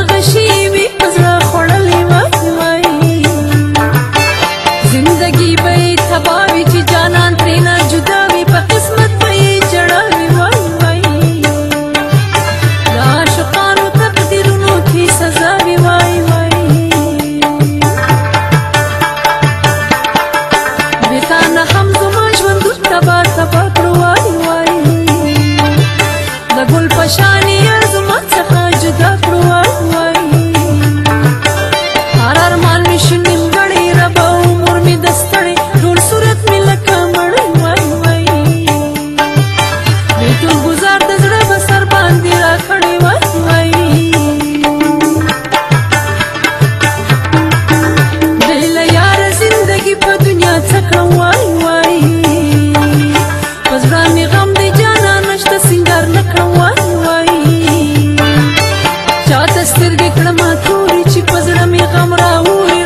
دغه شی وي په زړه خوړلې وای وای زندګي به یې تباه وي چې جانان ترېنه جدا وي په قسمت به یې جړاوي وای وای د عاشقانو تقدیرونو کې سزا وي وای وای بې تا نه هم زما ژوند تباه تباه کړو وای وای د ګل په شان یې زما څخه جدا کړو وای وای هر ارمان مې شو نیمګړی ربه عمر مې د ستړی ټول صورت مې لکه مړی وای وای بیتون ګزار د زړه به سر باندې راکړی وای وای دی له یاره زندګي په دنیا څه کړم وای وای په زړه مې غم دی جانان نشته سینګار نه کړم وای وای چاته سترګې کړمه تورې چې په زړه مې غم راوړي